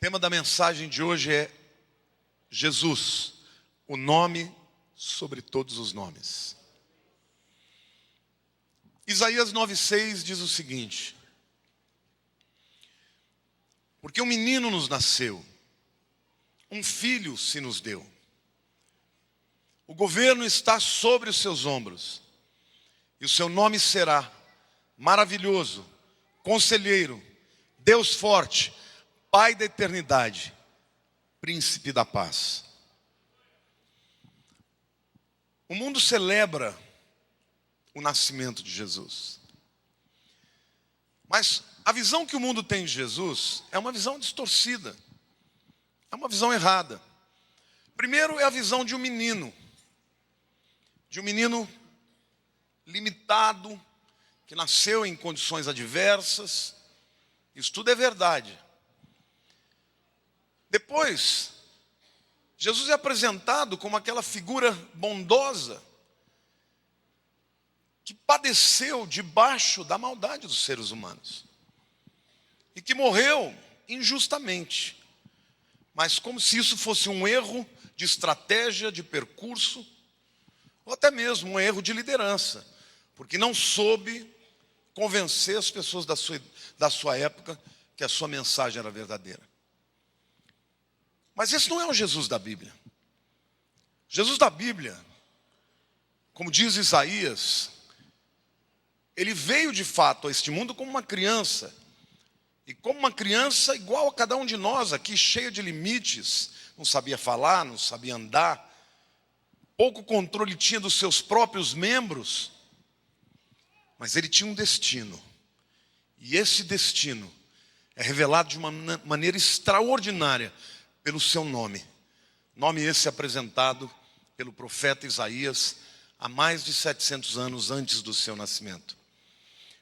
tema da mensagem de hoje é Jesus, o nome sobre todos os nomes. Isaías 9,6 diz o seguinte: porque um menino nos nasceu, um filho se nos deu. O governo está sobre os seus ombros, e o seu nome será Maravilhoso, Conselheiro, Deus Forte, Pai da Eternidade, Príncipe da Paz. O mundo celebra o nascimento de Jesus. Mas a visão que o mundo tem de Jesus é uma visão distorcida. É uma visão errada. Primeiro é a visão de um menino limitado, que nasceu em condições adversas. Isso tudo é verdade. Depois, Jesus é apresentado como aquela figura bondosa que padeceu debaixo da maldade dos seres humanos e que morreu injustamente, mas como se isso fosse um erro de estratégia, de percurso, ou até mesmo um erro de liderança, porque não soube convencer as pessoas da sua época que a sua mensagem era verdadeira. Mas esse não é o Jesus da Bíblia. Jesus da Bíblia, como diz Isaías, ele veio de fato a este mundo como uma criança. E como uma criança igual a cada um de nós aqui, cheia de limites. Não sabia falar, não sabia andar. Pouco controle tinha dos seus próprios membros. Mas ele tinha um destino. E esse destino é revelado de uma maneira extraordinária pelo seu nome. Nome esse apresentado pelo profeta Isaías há mais de 700 anos antes do seu nascimento.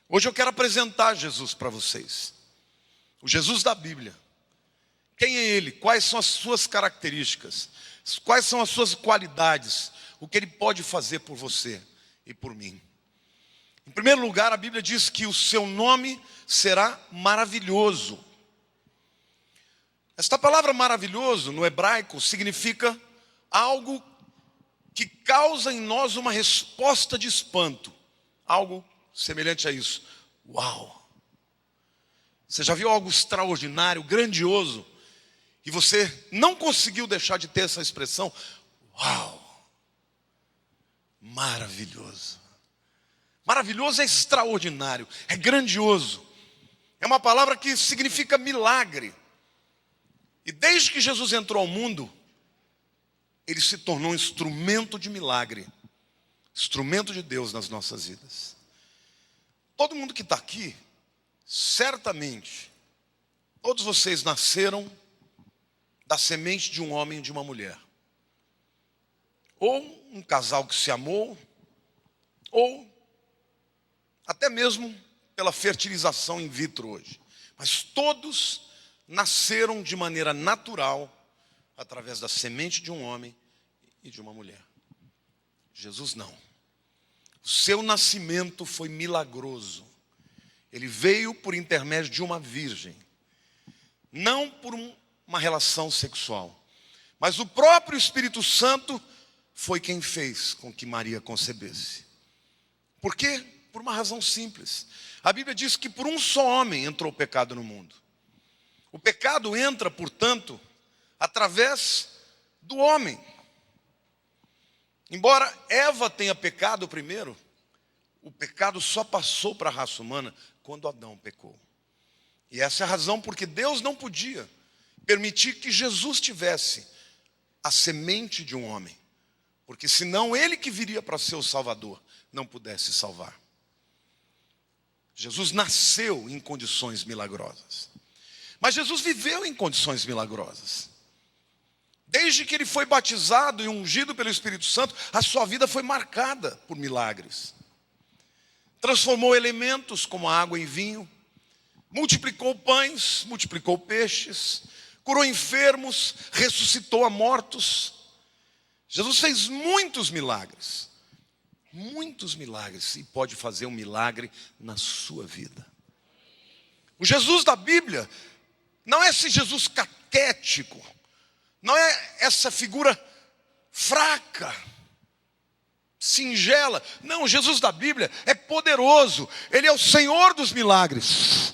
Hoje eu quero apresentar Jesus para vocês. O Jesus da Bíblia. Quem é ele? Quais são as suas características? Quais são as suas qualidades? O que ele pode fazer por você e por mim? Em primeiro lugar, a Bíblia diz que o seu nome será maravilhoso. Esta palavra maravilhoso, no hebraico, significa algo que causa em nós uma resposta de espanto. Algo semelhante a isso. Uau! Você já viu algo extraordinário, grandioso, e você não conseguiu deixar de ter essa expressão? Uau! Maravilhoso. Maravilhoso é extraordinário, é grandioso. É uma palavra que significa milagre. E desde que Jesus entrou ao mundo, ele se tornou um instrumento de milagre. Instrumento de Deus nas nossas vidas. Todo mundo que está aqui, certamente, todos vocês nasceram da semente de um homem e de uma mulher. Ou um casal que se amou, ou até mesmo pela fertilização in vitro hoje. Mas todos nasceram de maneira natural, através da semente de um homem e de uma mulher. Jesus não. O seu nascimento foi milagroso. Ele veio por intermédio de uma virgem. Não por uma relação sexual. Mas o próprio Espírito Santo foi quem fez com que Maria concebesse. Por quê? Por uma razão simples. A Bíblia diz que por um só homem entrou o pecado no mundo. O pecado entra, portanto, através do homem. Embora Eva tenha pecado primeiro, o pecado só passou para a raça humana quando Adão pecou. E essa é a razão porque Deus não podia permitir que Jesus tivesse a semente de um homem. Porque senão ele que viria para ser o Salvador não pudesse salvar. Jesus nasceu em condições milagrosas. Mas Jesus viveu em condições milagrosas. Desde que ele foi batizado e ungido pelo Espírito Santo, a sua vida foi marcada por milagres. Transformou elementos como a água em vinho, multiplicou pães, multiplicou peixes, curou enfermos, ressuscitou a mortos. Jesus fez muitos milagres, e pode fazer um milagre na sua vida. O Jesus da Bíblia Não é esse Jesus caquético, não é essa figura fraca, singela. Não, Jesus da Bíblia é poderoso, Ele é o Senhor dos milagres.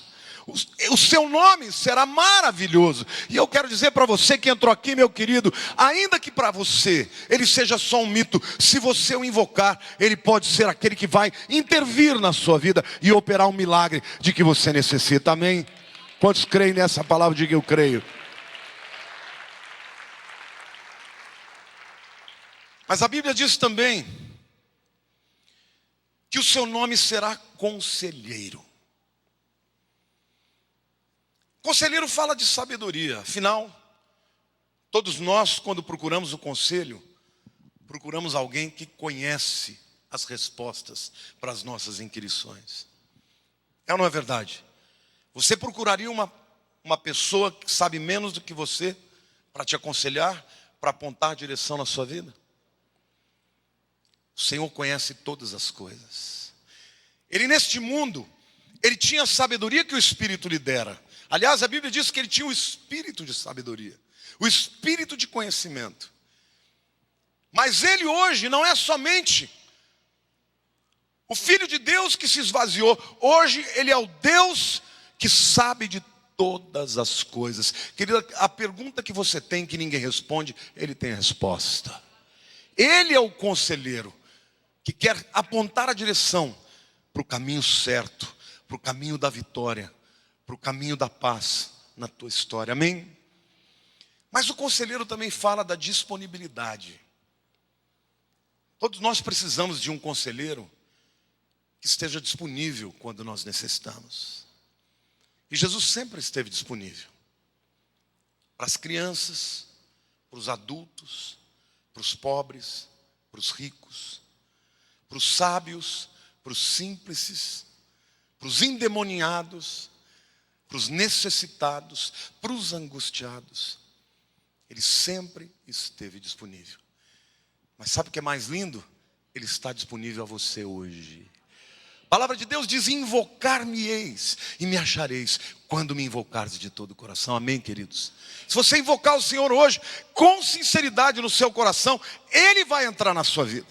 O seu nome será maravilhoso. E eu quero dizer para você que entrou aqui, meu querido, ainda que para você ele seja só um mito, se você o invocar, ele pode ser aquele que vai intervir na sua vida e operar um milagre de que você necessita. Amém? Quantos creem nessa palavra? Diga eu creio. Mas a Bíblia diz também que o seu nome será conselheiro. Conselheiro fala de sabedoria. Afinal, todos nós, quando procuramos o conselho, procuramos alguém que conhece as respostas para as nossas inquirições. É ou não é verdade? Você procuraria uma pessoa que sabe menos do que você para te aconselhar, para apontar a direção na sua vida? O Senhor conhece todas as coisas. Ele neste mundo, ele tinha a sabedoria que o Espírito lhe dera. Aliás, a Bíblia diz que ele tinha o espírito de sabedoria, o espírito de conhecimento. Mas ele hoje não é somente o Filho de Deus que se esvaziou. Hoje ele é o Deus que sabe de todas as coisas. Querida, a pergunta que você tem que ninguém responde, ele tem a resposta. Ele é o conselheiro que quer apontar a direção para o caminho certo, para o caminho da vitória, para o caminho da paz na tua história. Amém? Mas o conselheiro também fala da disponibilidade. Todos nós precisamos de um conselheiro que esteja disponível quando nós necessitamos. E Jesus sempre esteve disponível. Para as crianças, para os adultos, para os pobres, para os ricos, para os sábios, para os simples, para os endemoniados, para os necessitados, para os angustiados. Ele sempre esteve disponível. Mas sabe o que é mais lindo? Ele está disponível a você hoje. A palavra de Deus diz: invocar-me-eis e me achareis quando me invocares de todo o coração. Amém, queridos? Se você invocar o Senhor hoje com sinceridade no seu coração, Ele vai entrar na sua vida.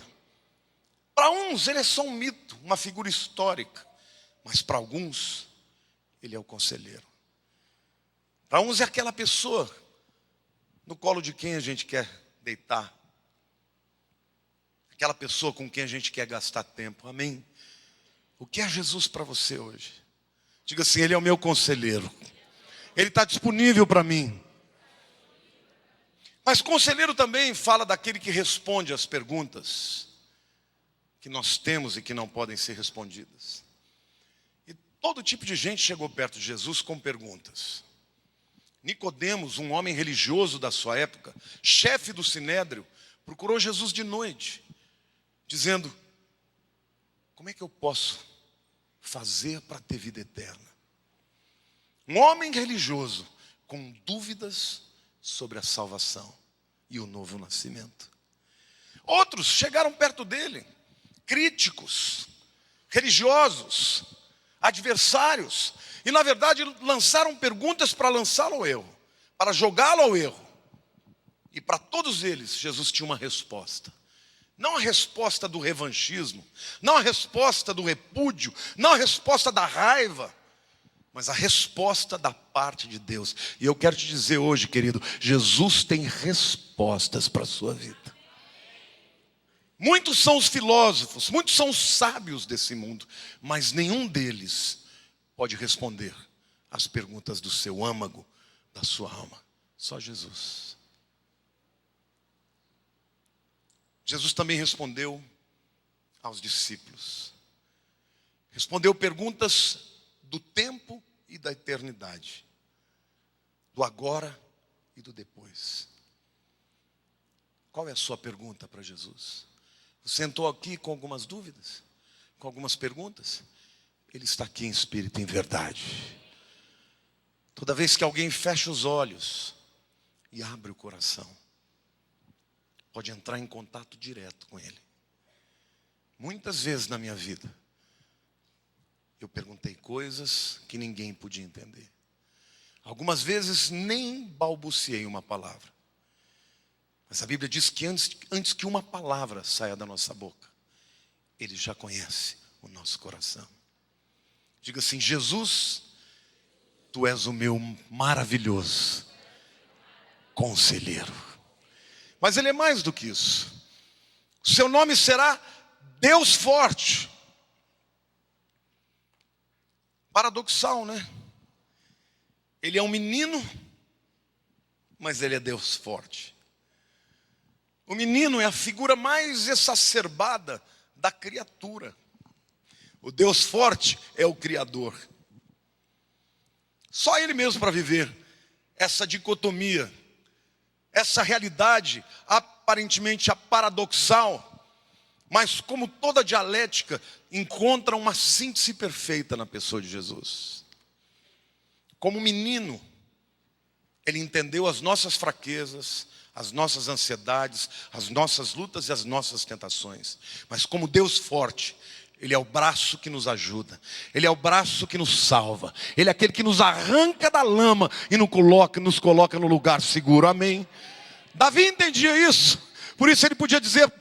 Para uns Ele é só um mito, uma figura histórica. Mas para alguns Ele é o conselheiro. Para uns é aquela pessoa no colo de quem a gente quer deitar. Aquela pessoa com quem a gente quer gastar tempo. Amém? O que é Jesus para você hoje? Diga assim: Ele é o meu conselheiro. Ele está disponível para mim. Mas conselheiro também fala daquele que responde às perguntas que nós temos e que não podem ser respondidas. E todo tipo de gente chegou perto de Jesus com perguntas. Nicodemos, um homem religioso da sua época, chefe do sinédrio, procurou Jesus de noite, dizendo: como é que eu posso fazer para ter vida eterna? Um homem religioso com dúvidas sobre a salvação e o novo nascimento. Outros chegaram perto dele, críticos, religiosos, adversários, e na verdade lançaram perguntas para lançá-lo ao erro, para jogá-lo ao erro. E para todos eles Jesus tinha uma resposta. Não a resposta do revanchismo, não a resposta do repúdio, não a resposta da raiva, mas a resposta da parte de Deus. E eu quero te dizer hoje, querido, Jesus tem respostas para a sua vida. Muitos são os filósofos, muitos são os sábios desse mundo, mas nenhum deles pode responder às perguntas do seu âmago, da sua alma. Só Jesus. Jesus também respondeu aos discípulos. Respondeu perguntas do tempo e da eternidade, do agora e do depois. Qual é a sua pergunta para Jesus? Você entrou aqui com algumas dúvidas, com algumas perguntas? Ele está aqui em espírito e em verdade. Toda vez que alguém fecha os olhos e abre o coração, pode entrar em contato direto com Ele. Muitas vezes na minha vida, eu perguntei coisas que ninguém podia entender. Algumas vezes nem balbuciei uma palavra. Mas a Bíblia diz que antes que uma palavra saia da nossa boca, Ele já conhece o nosso coração. Diga assim: Jesus, Tu és o meu maravilhoso conselheiro. Mas Ele é mais do que isso. O seu nome será Deus Forte. Paradoxal, né? Ele é um menino, mas Ele é Deus forte. O menino é a figura mais exacerbada da criatura. O Deus forte é o Criador. Só Ele mesmo para viver essa dicotomia, essa realidade aparentemente paradoxal, mas como toda dialética, encontra uma síntese perfeita na pessoa de Jesus. Como menino, Ele entendeu as nossas fraquezas, as nossas ansiedades, as nossas lutas e as nossas tentações. Mas como Deus forte, Ele é o braço que nos ajuda. Ele é o braço que nos salva. Ele é aquele que nos arranca da lama e nos coloca no lugar seguro. Amém? Davi entendia isso. Por isso ele podia dizer: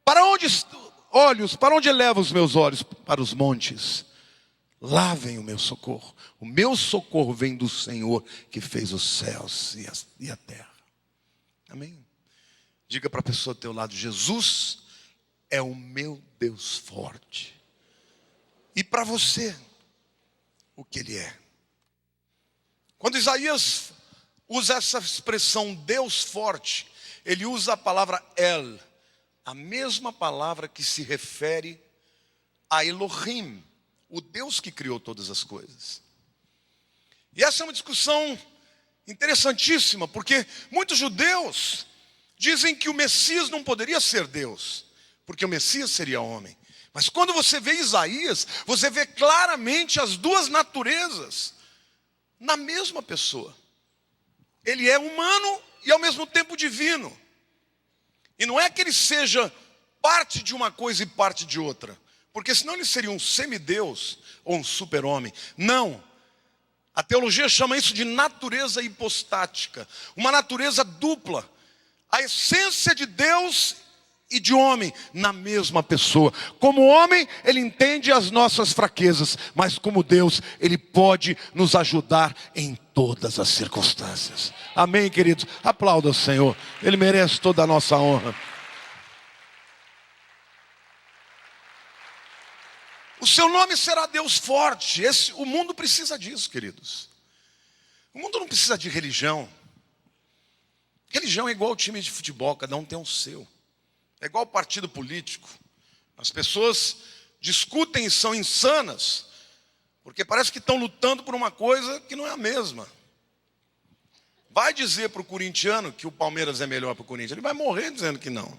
para onde elevo os meus olhos? Para os montes. Lá vem o meu socorro. O meu socorro vem do Senhor que fez os céus e a terra. Amém? Diga para a pessoa do teu lado: Jesus é o meu Deus forte. E para você, o que Ele é? Quando Isaías usa essa expressão Deus forte, ele usa a palavra El, a mesma palavra que se refere a Elohim, o Deus que criou todas as coisas. E essa é uma discussão interessantíssima, porque muitos judeus dizem que o Messias não poderia ser Deus, porque o Messias seria homem. Mas quando você vê Isaías, você vê claramente as duas naturezas na mesma pessoa. Ele é humano e ao mesmo tempo divino. E não é que ele seja parte de uma coisa e parte de outra, porque senão ele seria um semideus ou um super-homem. Não. A teologia chama isso de natureza hipostática, uma natureza dupla. A essência de Deus e de homem na mesma pessoa. Como homem, Ele entende as nossas fraquezas, mas como Deus, Ele pode nos ajudar em todas as circunstâncias. Amém, queridos? Aplauda o Senhor. Ele merece toda a nossa honra. O seu nome será Deus forte. O mundo precisa disso, queridos. O mundo não precisa de religião. Religião é igual ao time de futebol, cada um tem o seu. É igual ao partido político. As pessoas discutem e são insanas, porque parece que estão lutando por uma coisa que não é a mesma. Vai dizer para o corintiano que o Palmeiras é melhor para o Corinthians, ele vai morrer dizendo que não.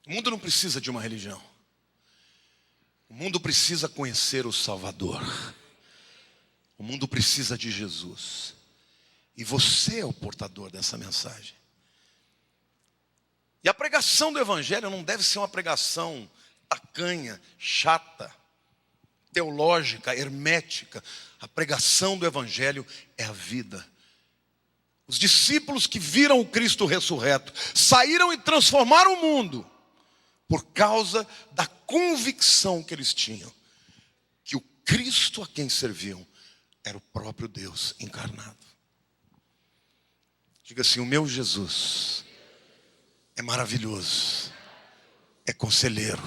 O mundo não precisa de uma religião. O mundo precisa conhecer o Salvador. O mundo precisa de Jesus. E você é o portador dessa mensagem. E a pregação do Evangelho não deve ser uma pregação tacanha, chata, teológica, hermética. A pregação do Evangelho é a vida. Os discípulos que viram o Cristo ressurreto saíram e transformaram o mundo por causa da convicção que eles tinham que o Cristo a quem serviam era o próprio Deus encarnado. Diga assim: o meu Jesus é maravilhoso, é conselheiro,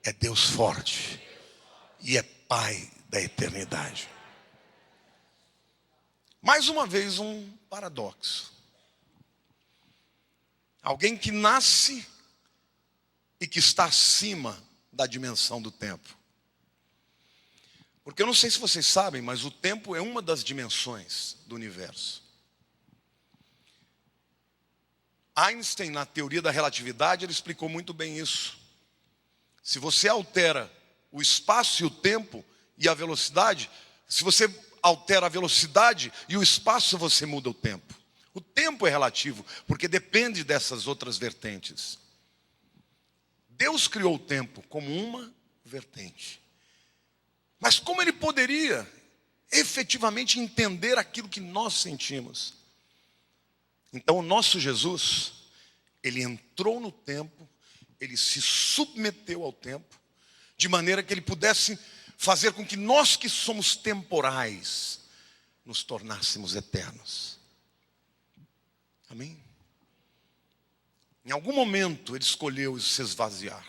é Deus forte e é Pai da eternidade. Mais uma vez um paradoxo. Alguém que nasce e que está acima da dimensão do tempo. Porque eu não sei se vocês sabem, mas o tempo é uma das dimensões do universo. Einstein, na teoria da relatividade, ele explicou muito bem isso. Se você altera o espaço e o tempo e a velocidade, se você altera a velocidade e o espaço, você muda o tempo. O tempo é relativo, porque depende dessas outras vertentes. Deus criou o tempo como uma vertente. Mas como ele poderia efetivamente entender aquilo que nós sentimos? Então o nosso Jesus, ele entrou no tempo, ele se submeteu ao tempo, de maneira que ele pudesse fazer com que nós que somos temporais, nos tornássemos eternos. Amém? Em algum momento ele escolheu se esvaziar,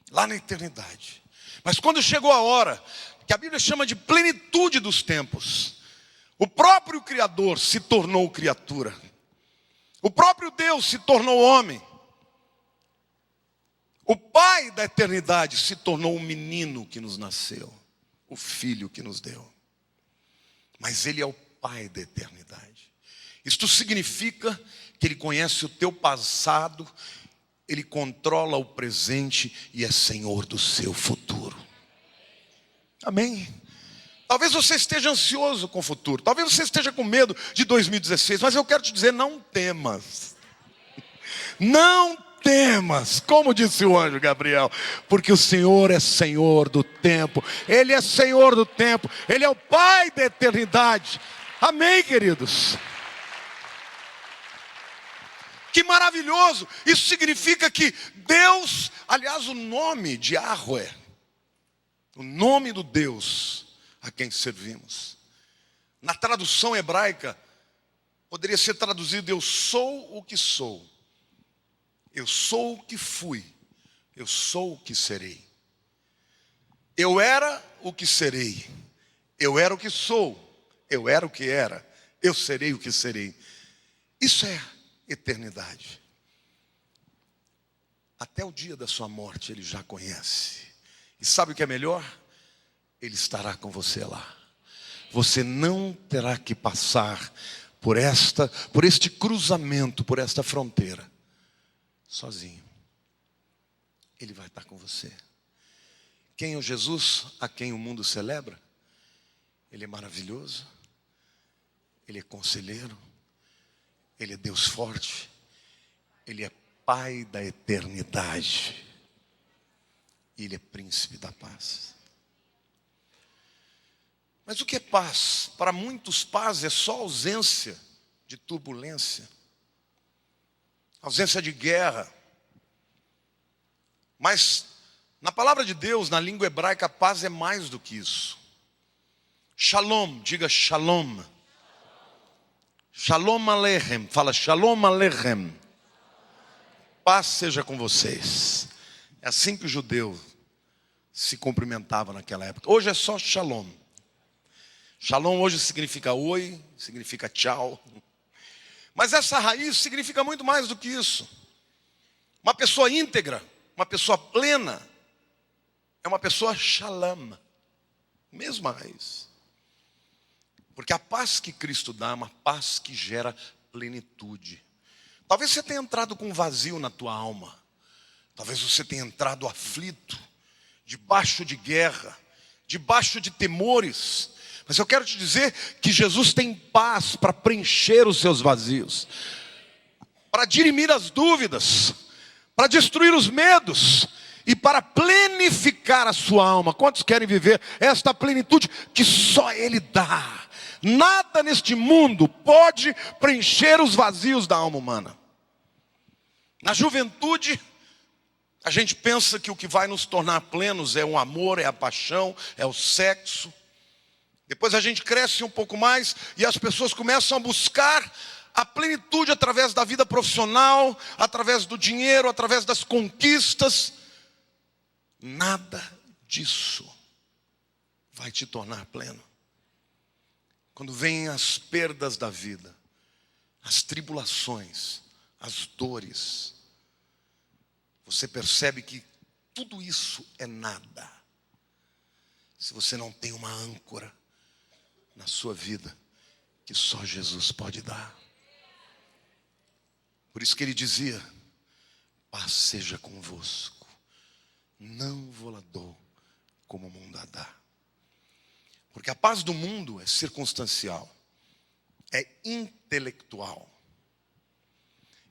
lá na eternidade. Mas quando chegou a hora, que a Bíblia chama de plenitude dos tempos, o próprio Criador se tornou criatura. O próprio Deus se tornou homem. O Pai da eternidade se tornou o menino que nos nasceu, o filho que nos deu. Mas ele é o Pai da eternidade. Isto significa que ele conhece o teu passado, ele controla o presente e é Senhor do seu futuro. Amém? Talvez você esteja ansioso com o futuro, talvez você esteja com medo de 2016, mas eu quero te dizer, não temas. Não temas, como disse o anjo Gabriel, porque o Senhor é Senhor do tempo, Ele é Senhor do tempo, Ele é o Pai da eternidade. Amém, queridos? Que maravilhoso! Isso significa que Deus, aliás, o nome de Yahweh, o nome do Deus a quem servimos, na tradução hebraica, poderia ser traduzido: eu sou o que sou, eu sou o que fui, eu sou o que serei. Eu era o que serei, eu era o que sou, eu era o que era, eu serei o que serei. Isso é eternidade. Até o dia da sua morte ele já conhece. E sabe o que é melhor? Ele estará com você lá. Você não terá que passar por este cruzamento, por esta fronteira, sozinho. Ele vai estar com você. Quem é o Jesus a quem o mundo celebra? Ele é maravilhoso, Ele é conselheiro, Ele é Deus forte, Ele é Pai da eternidade, e Ele é príncipe da paz. Mas o que é paz? Para muitos, paz é só ausência de turbulência, ausência de guerra. Mas na palavra de Deus, na língua hebraica, paz é mais do que isso. Shalom, diga shalom. Shalom Aleichem, fala Shalom Aleichem. Paz seja com vocês. É assim que o judeu se cumprimentava naquela época. Hoje é só Shalom. Shalom hoje significa oi, significa tchau. Mas essa raiz significa muito mais do que isso. Uma pessoa íntegra, uma pessoa plena, é uma pessoa shalom. Mesma raiz. Porque a paz que Cristo dá é uma paz que gera plenitude. Talvez você tenha entrado com um vazio na tua alma. Talvez você tenha entrado aflito, debaixo de guerra, debaixo de temores. Mas eu quero te dizer que Jesus tem paz para preencher os seus vazios, para dirimir as dúvidas, para destruir os medos e para plenificar a sua alma. Quantos querem viver esta plenitude que só Ele dá? Nada neste mundo pode preencher os vazios da alma humana. Na juventude, a gente pensa que o que vai nos tornar plenos é o amor, é a paixão, é o sexo. Depois a gente cresce um pouco mais e as pessoas começam a buscar a plenitude através da vida profissional, através do dinheiro, através das conquistas. Nada disso vai te tornar pleno. Quando vêm as perdas da vida, as tribulações, as dores, você percebe que tudo isso é nada, se você não tem uma âncora na sua vida que só Jesus pode dar. Por isso que ele dizia: paz seja convosco, não vou-la dou como o mundo a dá. Porque a paz do mundo é circunstancial, é intelectual.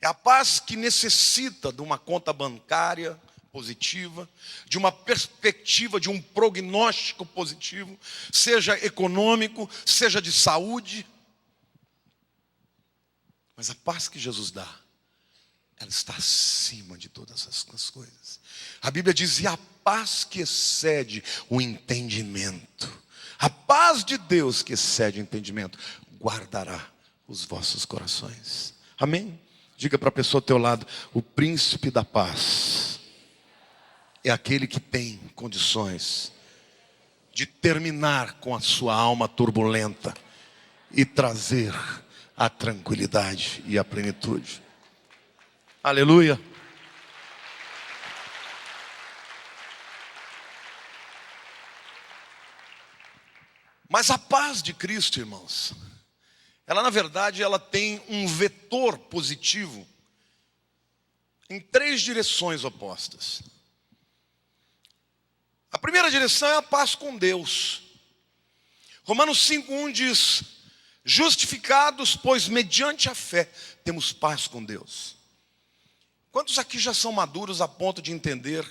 É a paz que necessita de uma conta bancária positiva, de uma perspectiva, de um prognóstico positivo, seja econômico, seja de saúde. Mas a paz que Jesus dá, ela está acima de todas essas coisas. A Bíblia diz: e a paz que excede o entendimento, a paz de Deus que excede o entendimento, guardará os vossos corações. Amém? Diga para a pessoa ao teu lado: o príncipe da paz é aquele que tem condições de terminar com a sua alma turbulenta e trazer a tranquilidade e a plenitude. Aleluia. Mas a paz de Cristo, irmãos, ela na verdade ela tem um vetor positivo em 3 direções opostas. A primeira direção é a paz com Deus. Romanos 5:1 diz: justificados, pois mediante a fé temos paz com Deus. Quantos aqui já são maduros a ponto de entender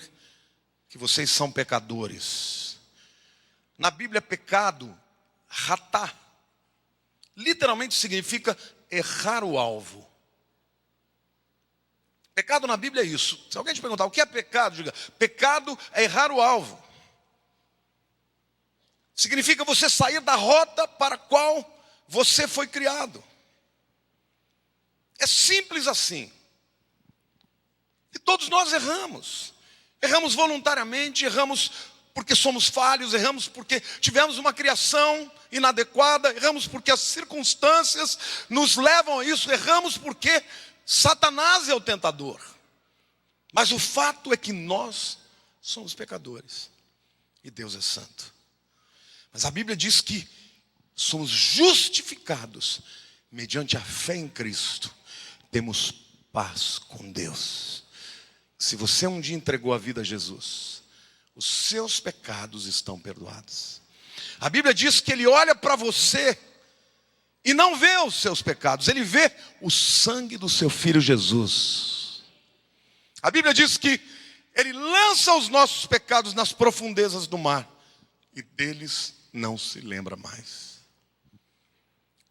que vocês são pecadores? Na Bíblia, pecado, ratá, literalmente significa errar o alvo. Pecado na Bíblia é isso. Se alguém te perguntar o que é pecado, diga: pecado é errar o alvo. Significa você sair da rota para a qual você foi criado. É simples assim. E todos nós erramos. Erramos voluntariamente, erramos porque somos falhos, erramos porque tivemos uma criação inadequada, erramos porque as circunstâncias nos levam a isso, erramos porque Satanás é o tentador. Mas o fato é que nós somos pecadores e Deus é santo. Mas a Bíblia diz que somos justificados mediante a fé em Cristo. Temos paz com Deus. Se você um dia entregou a vida a Jesus, os seus pecados estão perdoados. A Bíblia diz que Ele olha para você e não vê os seus pecados, Ele vê o sangue do seu Filho Jesus. A Bíblia diz que Ele lança os nossos pecados nas profundezas do mar e deles não se lembra mais.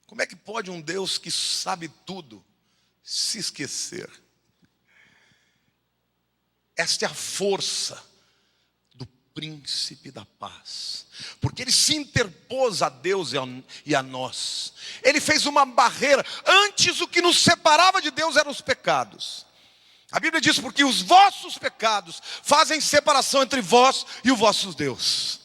Como é que pode um Deus que sabe tudo se esquecer? Esta é a força do príncipe da paz, porque ele se interpôs a Deus e a nós. Ele fez uma barreira. Antes o que nos separava de Deus eram os pecados. A Bíblia diz: porque os vossos pecados fazem separação entre vós e o vosso Deus.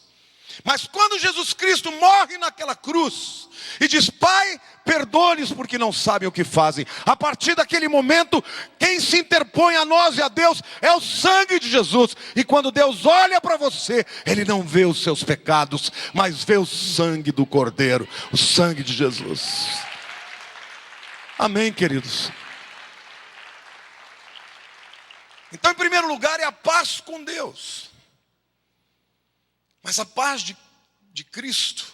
Mas quando Jesus Cristo morre naquela cruz e diz: Pai, perdoe-lhes porque não sabem o que fazem, a partir daquele momento, quem se interpõe a nós e a Deus é o sangue de Jesus. E quando Deus olha para você, Ele não vê os seus pecados, mas vê o sangue do Cordeiro, o sangue de Jesus. Amém, queridos? Então, em primeiro lugar, é a paz com Deus. Mas a paz de Cristo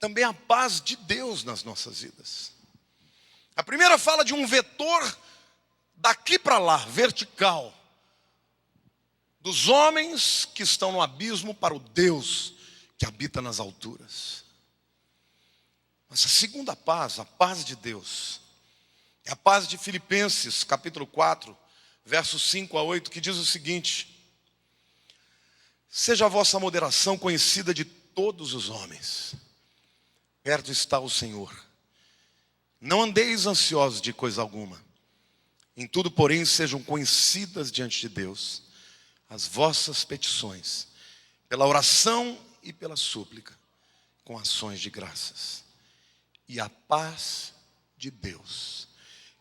também é a paz de Deus nas nossas vidas. A primeira fala de um vetor daqui para lá, vertical, dos homens que estão no abismo para o Deus que habita nas alturas. Mas a segunda paz, a paz de Deus, é a paz de Filipenses, capítulo 4, versos 5 a 8, que diz o seguinte: seja a vossa moderação conhecida de todos os homens. Perto está o Senhor. Não andeis ansiosos de coisa alguma. Em tudo, porém, sejam conhecidas diante de Deus as vossas petições, pela oração e pela súplica, com ações de graças. E a paz de Deus,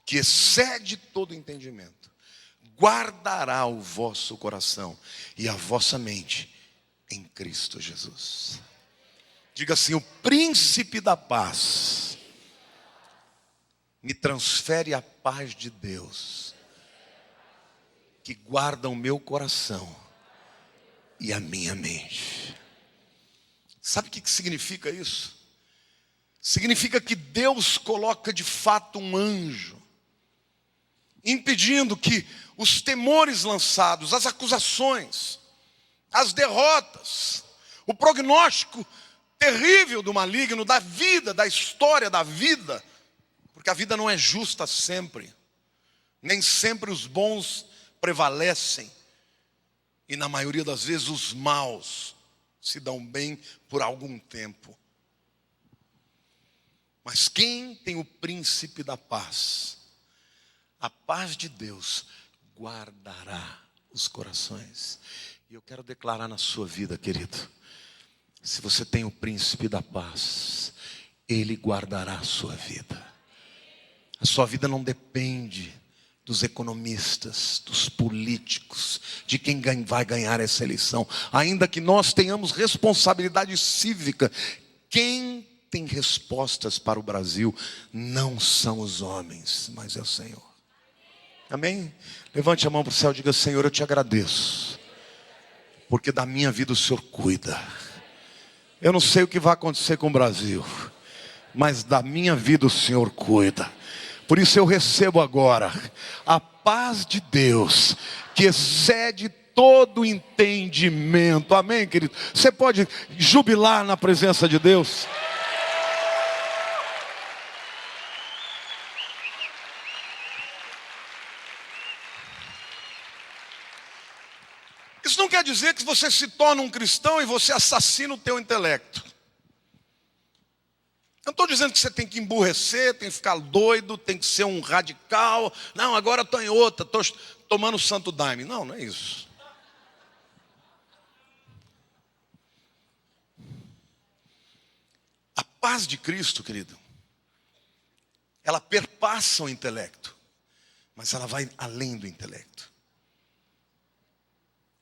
que excede todo entendimento, guardará o vosso coração e a vossa mente em Cristo Jesus. Diga assim: o príncipe da paz me transfere a paz de Deus, que guarda o meu coração e a minha mente. Sabe o que significa isso? Significa que Deus coloca de fato um anjo, impedindo que os temores lançados, as acusações, as derrotas, o prognóstico terrível do maligno, da vida, da história da vida, porque a vida não é justa sempre, nem sempre os bons prevalecem, e na maioria das vezes os maus se dão bem por algum tempo. Mas quem tem o príncipe da paz, a paz de Deus guardará os corações. E eu quero declarar na sua vida, querido, se você tem o príncipe da paz, ele guardará a sua vida. A sua vida não depende dos economistas, dos políticos, de quem vai ganhar essa eleição. Ainda que nós tenhamos responsabilidade cívica, quem tem respostas para o Brasil não são os homens, mas é o Senhor. Amém? Levante a mão para o céu e diga: Senhor, eu te agradeço, porque da minha vida o Senhor cuida. Eu não sei o que vai acontecer com o Brasil, mas da minha vida o Senhor cuida. Por isso eu recebo agora a paz de Deus, que excede todo entendimento. Amém, querido? Você pode jubilar na presença de Deus? Isso não quer dizer que você se torna um cristão e você assassina o teu intelecto. Eu não estou dizendo que você tem que emburrecer, tem que ficar doido, tem que ser um radical. Não, agora estou em outra, estou tomando santo daime. Não, não é isso. A paz de Cristo, querido, ela perpassa o intelecto, mas ela vai além do intelecto.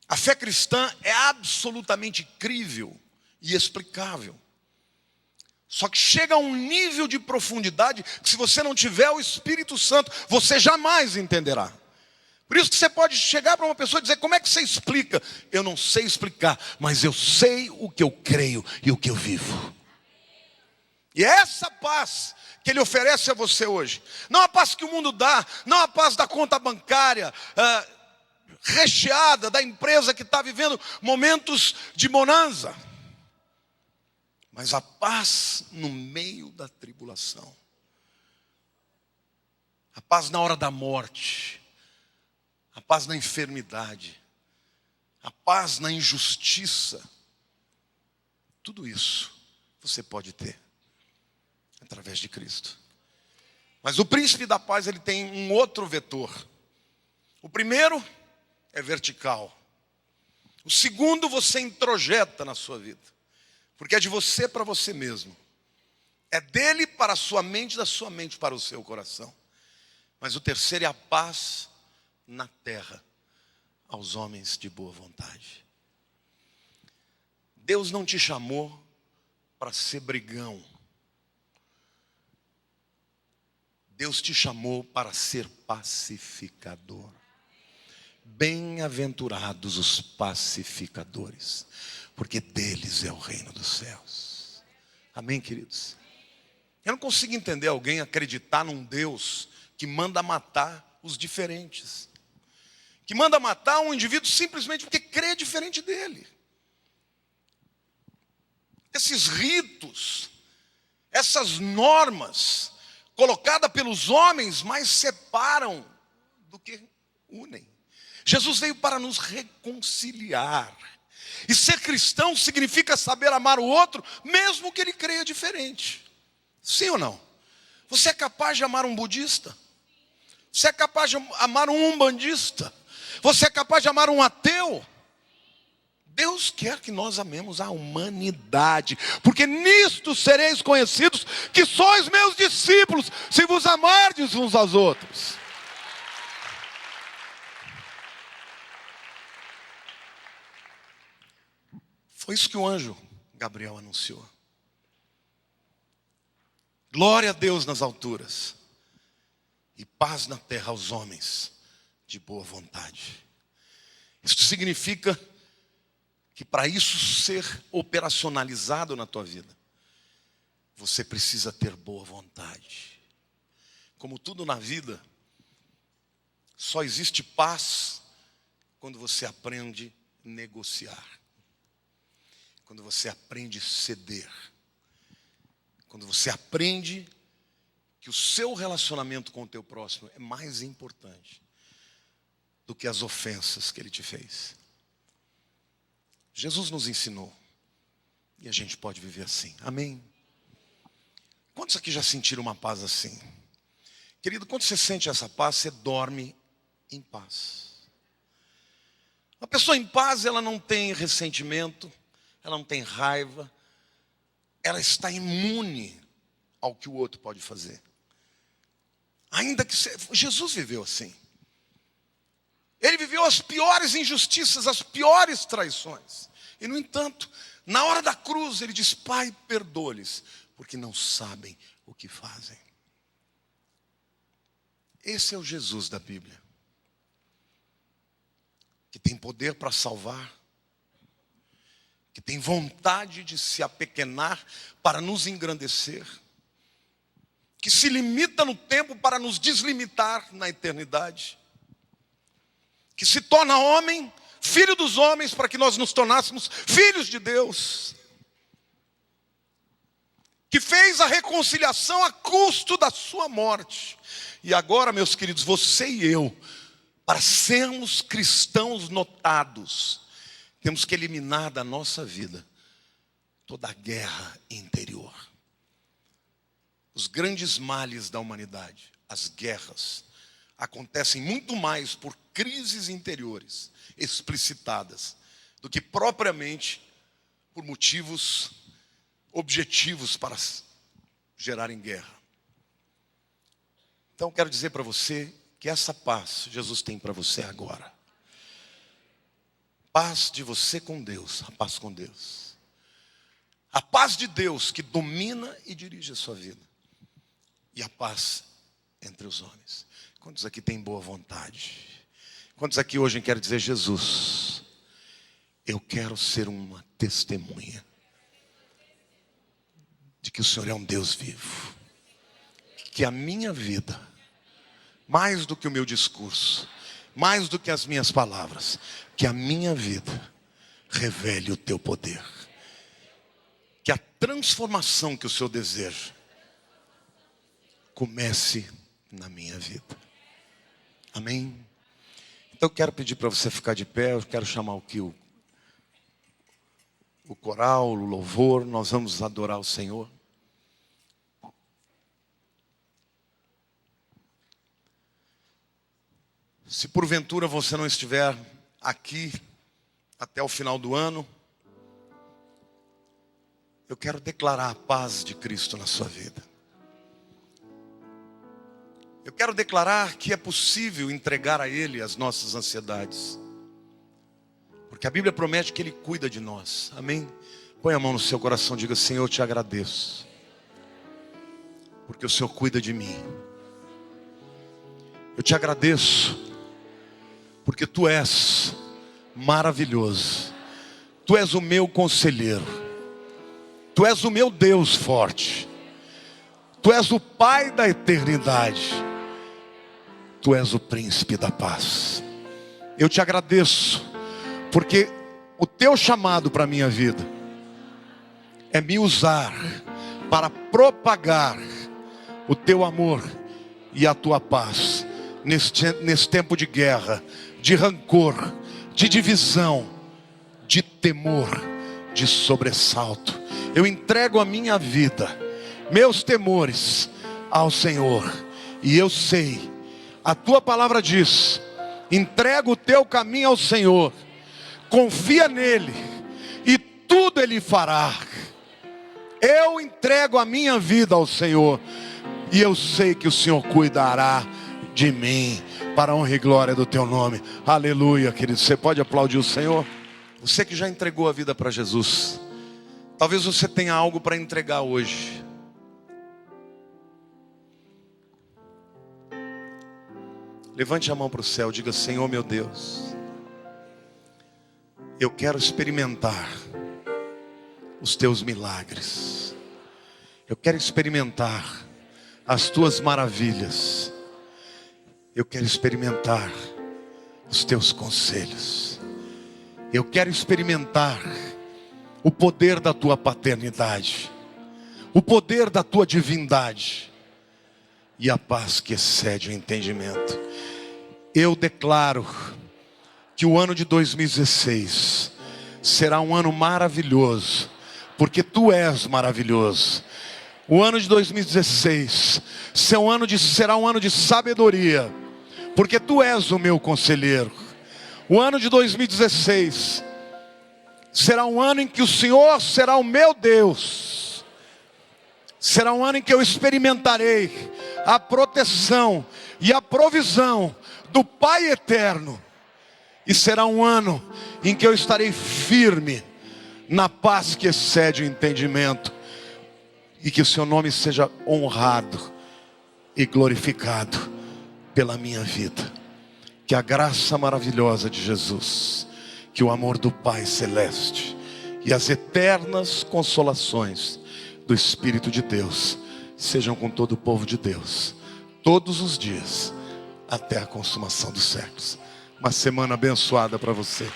A fé cristã é absolutamente crível e explicável. Só que chega a um nível de profundidade que, se você não tiver o Espírito Santo, você jamais entenderá. Por isso que você pode chegar para uma pessoa e dizer: como é que você explica? Eu não sei explicar, mas eu sei o que eu creio e o que eu vivo. E é essa paz que Ele oferece a você hoje. Não a paz que o mundo dá, não a paz da conta bancária recheada, da empresa que está vivendo momentos de bonança, mas a paz no meio da tribulação, a paz na hora da morte, a paz na enfermidade, a paz na injustiça. Tudo isso você pode ter através de Cristo. Mas o príncipe da paz, ele tem um outro vetor. O primeiro é vertical. O segundo você introjeta na sua vida, porque é de você para você mesmo. É dele para a sua mente, da sua mente para o seu coração. Mas o terceiro é a paz na terra, aos homens de boa vontade. Deus não te chamou para ser brigão. Deus te chamou para ser pacificador. Bem-aventurados os pacificadores, porque deles é o reino dos céus. Amém, queridos? Eu não consigo entender alguém acreditar num Deus que manda matar os diferentes, que manda matar um indivíduo simplesmente porque crê diferente dele. Esses ritos, essas normas colocadas pelos homens mais separam do que unem. Jesus veio para nos reconciliar. E ser cristão significa saber amar o outro, mesmo que ele creia diferente. Sim ou não? Você é capaz de amar um budista? Você é capaz de amar um umbandista? Você é capaz de amar um ateu? Deus quer que nós amemos a humanidade, porque nisto sereis conhecidos que sois meus discípulos, se vos amardes uns aos outros. Foi isso que o anjo Gabriel anunciou. Glória a Deus nas alturas e paz na terra aos homens de boa vontade. Isso significa que para isso ser operacionalizado na tua vida, você precisa ter boa vontade. Como tudo na vida, Só existe paz quando você aprende a negociar. Quando você aprende a ceder. Quando você aprende que o seu relacionamento com o teu próximo é mais importante do que as ofensas que ele te fez. Jesus nos ensinou. E a gente pode viver assim. Amém? Quantos aqui já sentiram uma paz assim? Querido, quando você sente essa paz, você dorme em paz. Uma pessoa em paz, ela não tem ressentimento, ela não tem raiva, ela está imune ao que o outro pode fazer. Ainda que Jesus viveu assim. Ele viveu as piores injustiças, as piores traições. E no entanto, na hora da cruz, ele diz: Pai, perdoa-lhes, porque não sabem o que fazem. Esse é o Jesus da Bíblia, que tem poder para salvar, que tem vontade de se apequenar para nos engrandecer, que se limita no tempo para nos deslimitar na eternidade, que se torna homem, filho dos homens, para que nós nos tornássemos filhos de Deus, que fez a reconciliação a custo da sua morte. E agora, meus queridos, você e eu, para sermos cristãos notados, temos que eliminar da nossa vida toda a guerra interior. Os grandes males da humanidade, as guerras, acontecem muito mais por crises interiores explicitadas do que propriamente por motivos objetivos para gerarem guerra. Então quero dizer para você que essa paz Jesus tem para você agora. Paz de você com Deus, a paz com Deus. A paz de Deus que domina e dirige a sua vida. E a paz entre os homens. Quantos aqui têm boa vontade? Quantos aqui hoje querem dizer: Jesus, eu quero ser uma testemunha de que o Senhor é um Deus vivo. Que a minha vida, mais do que o meu discurso, mais do que as minhas palavras, que a minha vida revele o teu poder. Que a transformação que o Senhor deseja comece na minha vida. Amém? Então eu quero pedir para você ficar de pé. Eu quero chamar aqui o coral, o louvor. Nós vamos adorar o Senhor. Se porventura você não estiver aqui até o final do ano, eu quero declarar a paz de Cristo na sua vida. Eu quero declarar que é possível entregar a Ele as nossas ansiedades. Porque a Bíblia promete que Ele cuida de nós. Amém? Põe a mão no seu coração e diga: Senhor, eu te agradeço. Porque o Senhor cuida de mim. Eu te agradeço. Porque Tu és maravilhoso. Tu és o meu conselheiro. Tu és o meu Deus forte. Tu és o Pai da eternidade. Tu és o príncipe da paz. Eu te agradeço, porque o teu chamado para a minha vida é me usar para propagar o teu amor e a tua paz nesse tempo de guerra, de rancor, de divisão, de temor, de sobressalto. Eu entrego a minha vida, meus temores ao Senhor, e eu sei, a tua palavra diz: entrega o teu caminho ao Senhor, confia nele e tudo ele fará. Eu entrego a minha vida ao Senhor e eu sei que o Senhor cuidará de mim, para a honra e glória do teu nome. Aleluia, querido. Você pode aplaudir o Senhor? Você que já entregou a vida para Jesus, talvez você tenha algo para entregar hoje. Levante a mão para o céu, diga: Senhor meu Deus, eu quero experimentar os teus milagres. Eu quero experimentar as tuas maravilhas. Eu quero experimentar os teus conselhos. Eu quero experimentar o poder da tua paternidade, o poder da tua divindade e a paz que excede o entendimento. Eu declaro que o ano de 2016 será um ano maravilhoso, porque tu és maravilhoso. O ano de 2016 será um ano de sabedoria, porque tu és o meu conselheiro. O ano de 2016 será um ano em que o Senhor será o meu Deus. Será um ano em que eu experimentarei a proteção e a provisão do Pai eterno. E será um ano em que eu estarei firme na paz que excede o entendimento. E que o seu nome seja honrado e glorificado pela minha vida. Que a graça maravilhosa de Jesus, que o amor do Pai celeste e as eternas consolações do Espírito de Deus sejam com todo o povo de Deus, todos os dias, até a consumação dos séculos. Uma semana abençoada para você.